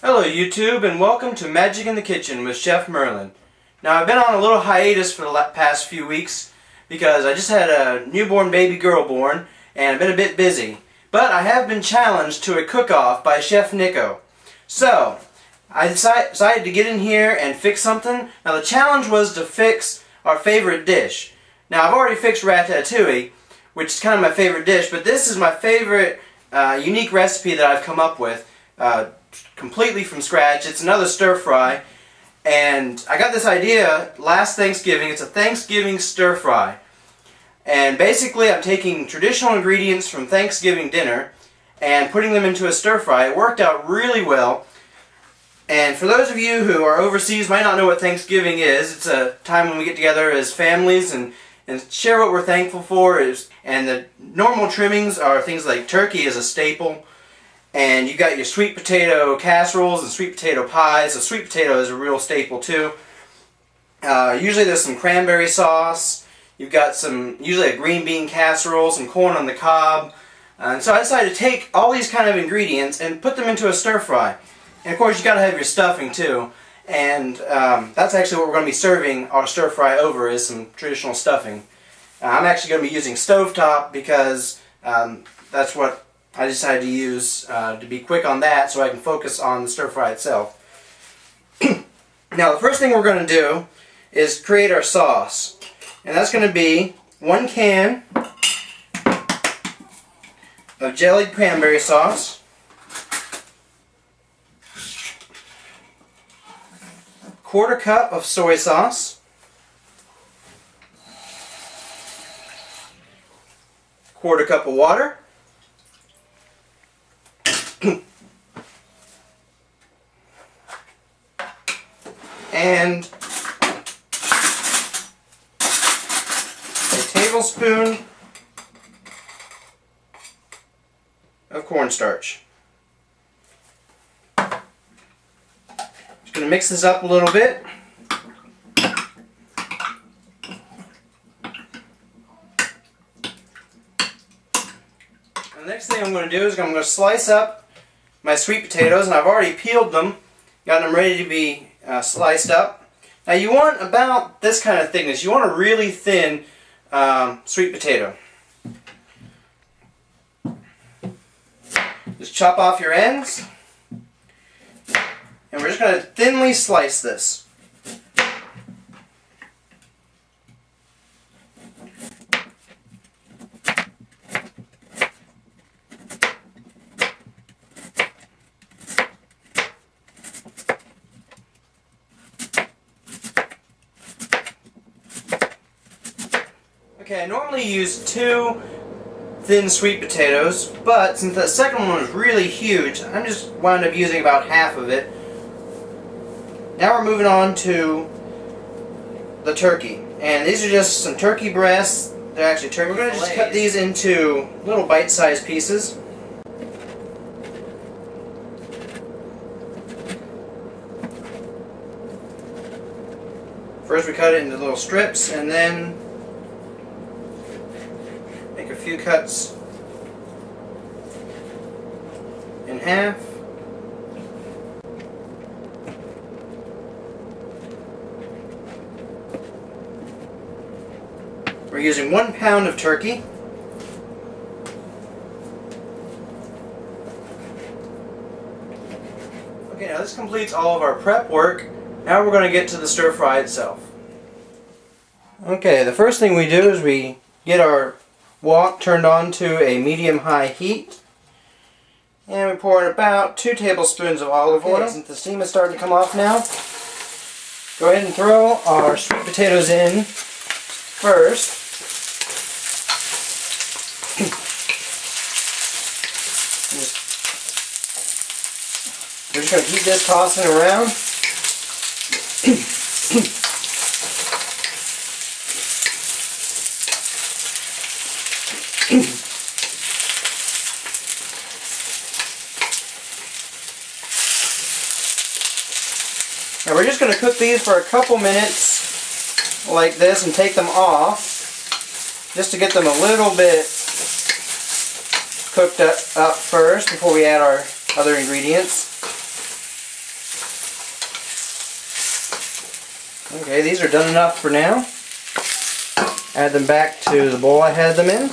Hello YouTube, and welcome to Magic in the Kitchen with Chef Merlin. Now I've been on a little hiatus for the past few weeks because I just had a newborn baby girl born and I've been a bit busy. But I have been challenged to a cook-off by Chef Nico. So I decided to get in here and fix something. Now the challenge was to fix our favorite dish. Now I've already fixed ratatouille, which is kind of my favorite dish, but this is my favorite unique recipe that I've come up with. Completely from scratch. It's another stir fry, and I got this idea last Thanksgiving. It's a Thanksgiving stir fry, and basically I'm taking traditional ingredients from Thanksgiving dinner and putting them into a stir fry. It worked out really well, and for those of you who are overseas might not know what Thanksgiving is, it's a time when we get together as families and share what we're thankful for. And the normal trimmings are things like turkey is a staple. And you've got your sweet potato casseroles and sweet potato pies. So sweet potato is a real staple too. Usually there's some cranberry sauce. You've got usually a green bean casserole, some corn on the cob. And so I decided to take all these kind of ingredients and put them into a stir fry. And of course you got to have your stuffing too. And that's actually what we're going to be serving our stir fry over, is some traditional stuffing. I'm actually going to be using stovetop because that's what I decided to use to be quick on that, so I can focus on the stir fry itself. Now the first thing we're going to do is create our sauce, and that's going to be 1 can of jellied cranberry sauce, 1/4 cup of soy sauce, 1/4 cup of water, and a tablespoon of cornstarch. Just going to mix this up a little bit. And the next thing I'm going to do is I'm going to slice up my sweet potatoes, and I've already peeled them, got them ready to be sliced up. Now you want about this kind of thickness. You want a really thin sweet potato. Just chop off your ends, and we're just going to thinly slice this. Okay, I normally use 2 thin sweet potatoes, but since the second one was really huge, I'm just wound up using about half of it. Now we're moving on to the turkey, and these are just some turkey breasts. They're actually turkey. We're going to just cut these into little bite-sized pieces. First we cut it into little strips, and then make a few cuts in half. We're using 1 pound of turkey. Okay, now this completes all of our prep work. Now we're going to get to the stir fry itself. Okay, the first thing we do is we get our wok turned on to a medium-high heat, and we pour in about 2 tablespoons of olive oil. Since the steam is starting to come off now, go ahead and throw our sweet potatoes in first. We're just going to keep this tossing around. Now we're just going to cook these for a couple minutes like this and take them off just to get them a little bit cooked up first before we add our other ingredients. Okay, these are done enough for now. Add them back to the bowl I had them in.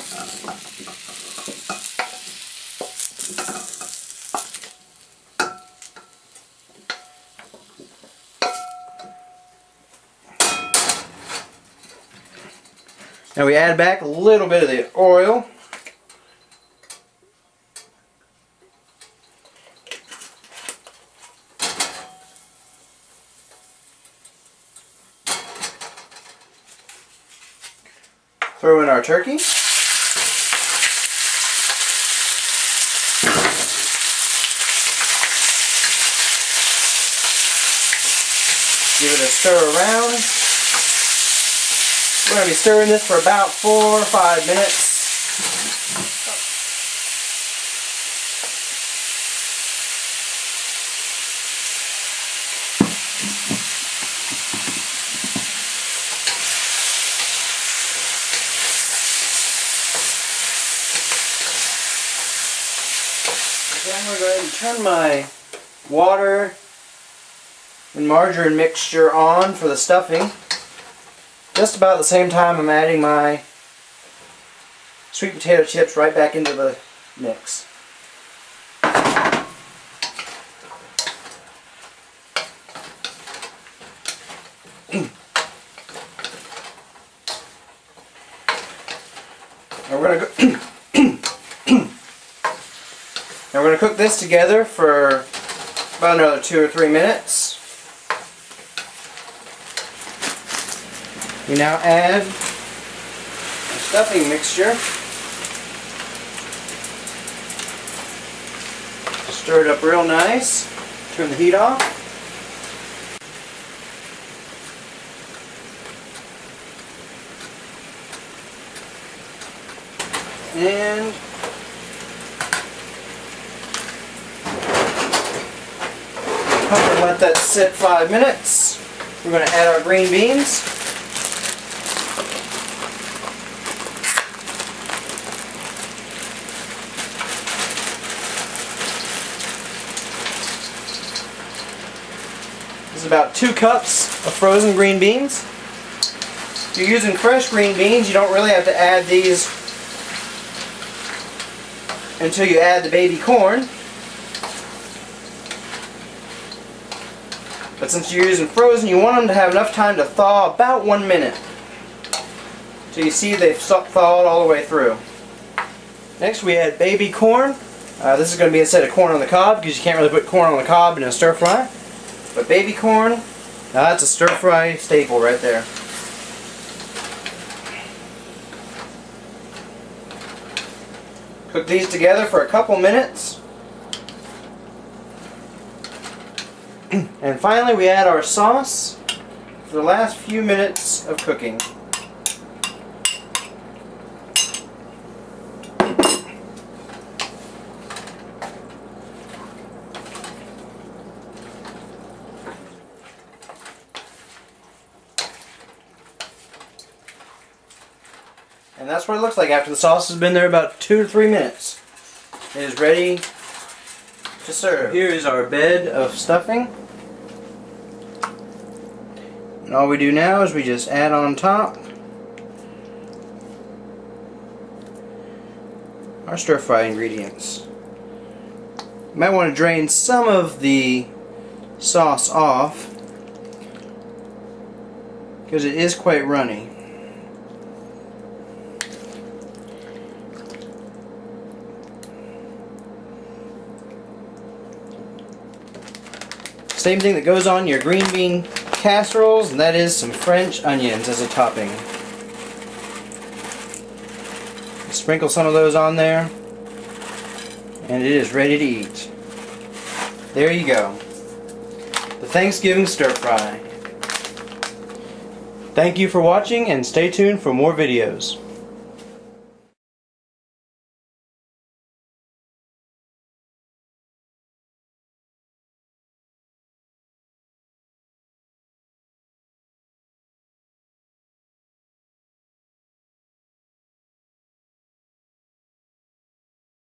Now we add back a little bit of the oil. Throw in our turkey. Give it a stir around. We're going to be stirring this for about 4 or 5 minutes. Then we're going to turn my water and margarine mixture on for the stuffing. Just about the same time I'm adding my sweet potato chips right back into the mix. Now we're going to cook this together for about another 2 or 3 minutes. We now add our stuffing mixture. Stir it up real nice. Turn the heat off. And cover and let that sit 5 minutes. We're going to add our green beans. This is about 2 cups of frozen green beans. If you're using fresh green beans, you don't really have to add these until you add the baby corn. But since you're using frozen, you want them to have enough time to thaw about 1 minute. So you see they've thawed all the way through. Next we add baby corn. This is going to be instead of corn on the cob, because you can't really put corn on the cob in a stir fry. But baby corn, now that's a stir fry staple right there. Cook these together for a couple minutes. And finally we add our sauce for the last few minutes of cooking. And that's what it looks like after the sauce has been there about 2 to 3 minutes. It is ready to serve. Here is our bed of stuffing. And all we do now is we just add on top our stir fry ingredients. You might want to drain some of the sauce off because it is quite runny. Same thing that goes on your green bean casseroles, and that is some French onions as a topping. Sprinkle some of those on there, and it is ready to eat. There you go. The Thanksgiving stir fry. Thank you for watching, and stay tuned for more videos.